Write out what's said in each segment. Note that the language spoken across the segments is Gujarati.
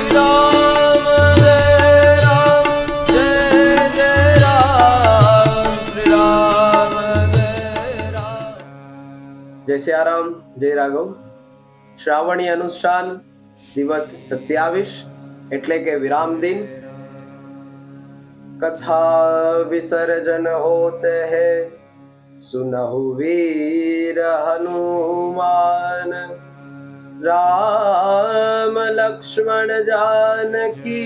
જય સિયારામ, જય રાઘવ. શ્રાવણી અનુષ્ઠાન દિવસ 27 એટલે કે વિરામ દિન. કથા વિસર્જન હોતે હૈ સુનહુ વીર હનુમાન, રામ લક્ષ્મણ जानकी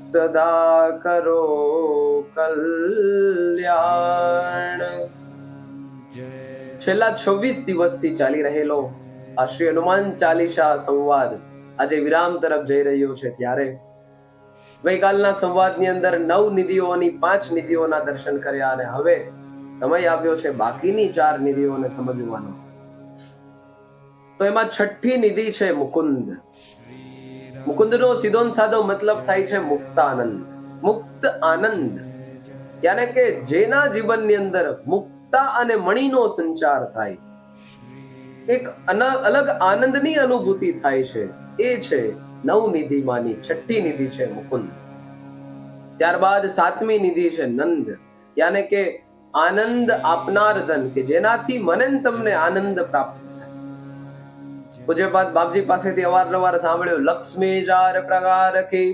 સદા કરો કલ્યાણ. છેલ્લા 26 દિવસથી ચાલી રહેલો આ શ્રી હનુમાન ચાલીસા સંવાદ આજે વિરામ તરફ જઈ રહ્યો છે. ત્યારે ગઈકાલના સંવાદની અંદર 9 નિધિઓની 5 નિધિઓના દર્શન કર્યા અને હવે સમય આવ્યો છે બાકીની 4 નિધિઓને સમજવાનો. તો એમાં છઠ્ઠી નિધિ છે મુકુંદ. મુકુંદનો સીધો સાદો મતલબ થાય છે મુક્તાનંદ, મુક્ત આનંદ. યાને કે જેના જીવનની અંદર મુક્તા અને મણીનો સંચાર થાય, એક અલગ આનંદની અનુભૂતિ થાય છે, એ છે 9 નિધિમાંની છઠ્ઠી નિધિ છે મુકુંદ. ત્યારબાદ 7મી નિધિ છે નંદ, યાને કે આનંદ આપનાર ધન, કે જેનાથી મને તમને આનંદ પ્રાપ્ત. પૂજ્યપાદ બાપજી પાસેથી અવારનવાર સાંભળ્યું, લક્ષ્મી 4 પ્રકાર કી,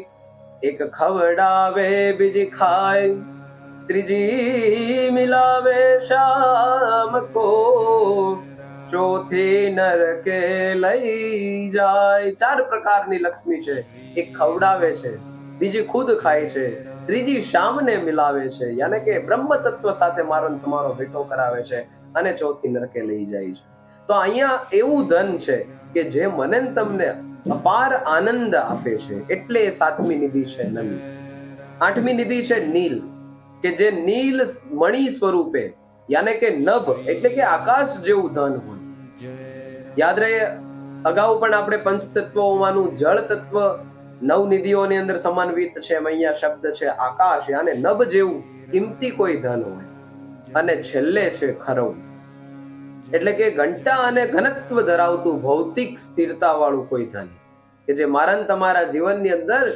એક ખવડાવે બીજી ખાય, ત્રીજી મિલાવે શામ કો, ચોથી નરકે લઈ જાય. 4 પ્રકારની લક્ષ્મી છે. એક ખવડાવે છે, બીજી ખુદ ખાય છે, ત્રીજી શામને મિલાવે છે, યાને કે બ્રહ્મ તત્વ સાથે મારો તમારો ભેટો કરાવે છે, અને ચોથી નરકે લઈ જાય છે. તો અહીંયા એવું ધન છે કે જે મને તમને અપાર આનંદ આપે છે, એટલે 7મી નિધિ છે નંદ. 8મી નિધિ છે નીલ, કે જે નીલ મણિ સ્વરૂપે, યાને કે નભ એટલે કે આકાશ જેવું ધન હોય. યાદ રહે, અગાઉ પણ આપણે પંચતત્વોમાંનું જળ તત્વ 9 નિધિઓની અંદર સમાન્વિત છે. એમ અહીંયા શબ્દ છે આકાશ, યાને નભ જેવું કિંમતી કોઈ ધન હોય. અને છેલ્લે છે ખરવ, એટલે કે ઘંટા અને ઘનત્વ ધરાવતું ભૌતિક સ્થિરતા વાળું કોઈ ધન, કે જે મારા તમારા જીવનની અંદર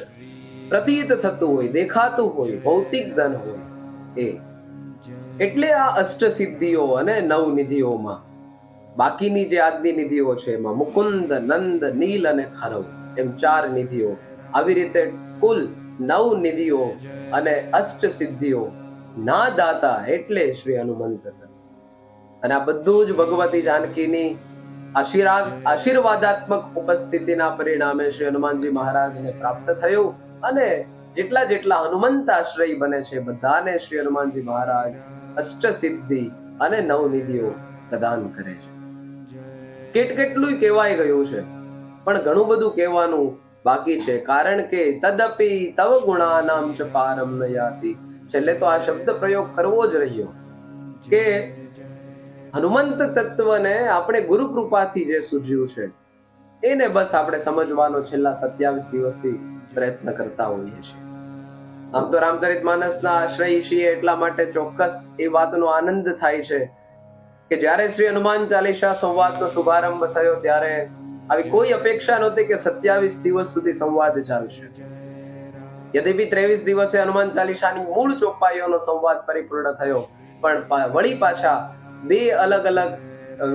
પ્રતીત થતું હોય, દેખાતું હોય, ભૌતિક ધન હોય એ. એટલે આ અષ્ટ સિદ્ધિઓ અને 9 નિધિઓમાં બાકીની જે આજની નિધિઓ છે એમાં મુકુંદ, નંદ, નીલ અને ખરવ એમ 4 નિધિઓ. આવી રીતે કુલ 9 નિધિઓ અને અષ્ટ સિદ્ધિઓ ના દાતા એટલે શ્રી હનુમંત. અને આ બધું જ ભગવતી જાનકીની આશીર્વાદાત્મક ઉપસ્થિતિના પરિણામે શ્રી હનુમાનજી મહારાજને પ્રાપ્ત થયું. અને જેટલા હનુમંત આશ્રય બને છે બધાને શ્રી હનુમાનજી મહારાજ અષ્ટ સિદ્ધિ અને 9 નિધિઓ પ્રદાન કરે છે. કેટલું કહેવાય ગયું છે, પણ ઘણું બધું કહેવાનું બાકી છે. કારણ કે તદપી તવ ગુણાનામ ચ પારમ ન યાતિ. છેલ્લે તો આ શબ્દ પ્રયોગ કરવો જ રહ્યો કે હનુમંત તત્વને આપણે ગુરુ કૃપાથી જે સૂઝ્યું છે એને બસ આપણે સમજવાનો છેલ્લા 27 દિવસથી પ્રયત્ન કરતા હોઈએ છીએ. આમ તો રામચરિતમાનસના આશ્રય છીએ એટલા માટે ચોક્કસ એ વાતનો આનંદ થાય છે કે જ્યારે શ્રી હનુમાન ચાલીસા સંવાદનો શુભારંભ થયો ત્યારે આવી કોઈ અપેક્ષા નહોતી કે 27 દિવસ સુધી સંવાદ ચાલશે. યદ્યપિ 23 દિવસે હનુમાન ચાલીસાની મૂળ ચોપાઈઓનો સંવાદ પરિપૂર્ણ થયો, પણ વળી પાછા 2 અલગ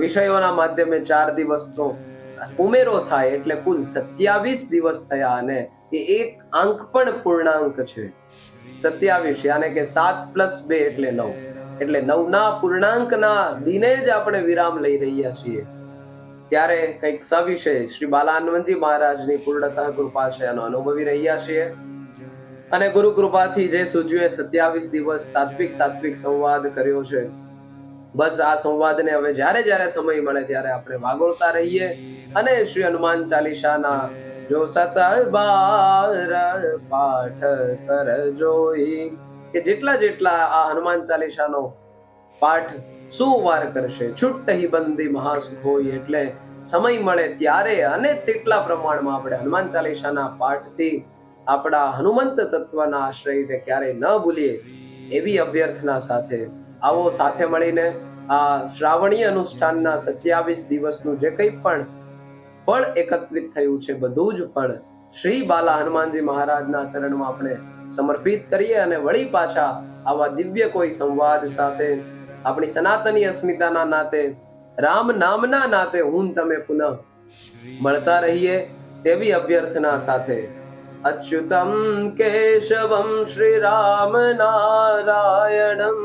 વિષયોના માધ્યમે 4 દિવસનો ઉમેરો થાય એટલે કુલ 27 દિવસ થયા. અને એ એક અંક પણ પૂર્ણાંક છે 27, યાને કે 7 + 2 એટલે 9. એટલે 9ના પૂર્ણાંકના દિને જ આપણે વિરામ લઈ રહ્યા છીએ. ત્યારે કંઈક સવિશેષ શ્રી બાલાનંદજી મહારાજની પૂર્ણતઃ કૃપા છે એનો અનુભવી રહ્યા છીએ. અને ગુરુ કૃપાથી જે સૂજ્યુએ 27 દિવસ સાત્વિક સંવાદ કર્યો છે, બસ આ સંવાદને હવે જ્યારે સમય મળે ત્યારે આપણે વાગોળતા રહીએ. અને શ્રી હનુમાન ચાલીસાના જો 17 પાઠ કર જોઈ, કે જેટલા આ હનુમાન ચાલીસાનો પાઠ 100 વાર કરશે, છુટ્ટહી બંદી મહાસુખ હોય. એટલે સમય મળે ત્યારે અને તેટલા પ્રમાણમાં આપણે હનુમાન ચાલીસાના પાઠથી આપણા હનુમંત તત્વના આશ્રયને ક્યારેય ન ભૂલીએ એવી અભ્યર્થના સાથે આવો સાથે મળીને આ શ્રાવણીય અનુષ્ઠાનના 27 દિવસનું જે કંઈ પણ ફળ એકત્રિત થયું છે, બધું જ ફળ શ્રી બાલા હનુમાનજી મહારાજના ચરણમાં આપણે સમર્પિત કરીએ અને વળી પાછા આવા દિવ્ય કોઈ સંવાદ સાથે આપણી સનાતની અસ્મિતાના નાતે, રામ નામના નાતે હું તમે પુનઃ મળતા રહીએ તેવી અભ્યર્થના સાથે અચ્યુતમ કેશવમ શ્રી રામ નારાયણમ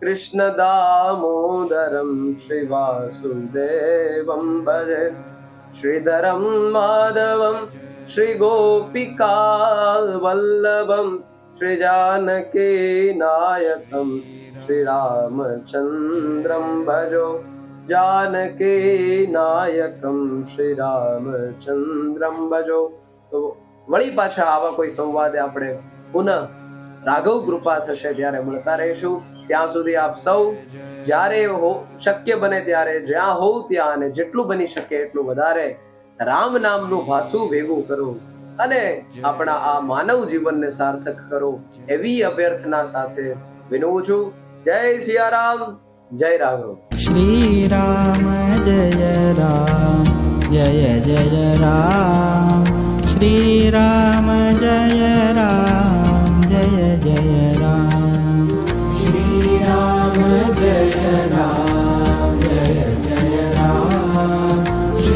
કૃષ્ણ દામોદરમ શ્રી વાસુદેવમ ભજે શ્રીધરમ માધવમ શ્રી ગોપિકા વલ્લભમ શ્રી જાનકી નાયકમ શ્રી રામચંદ્રમ ભજો જાનકી નાયકમ શ્રી રામચંદ્રમ ભજો. તો વળી પાછા આવા કોઈ સંવાદે આપણે પુનઃ રાઘવ કૃપા થશે ત્યારે મળતા રહીશું. ત્યાં સુધી આપ સૌ જ્યારે શક્ય બને ત્યારે જ્યાં હોવ ત્યાં અને જેટલું બની શકે એટલું વધારે રામ નામનું ભાથું ભેગું કરો અને આપણા આ માનવ જીવનને સાર્થક કરો એવી અભ્યર્થના સાથે વિનવું છું. જય સિયારામ, જય રાઘવ. શ્રી રામ જય રામ, જય જય રામ. શ્રી રામ જય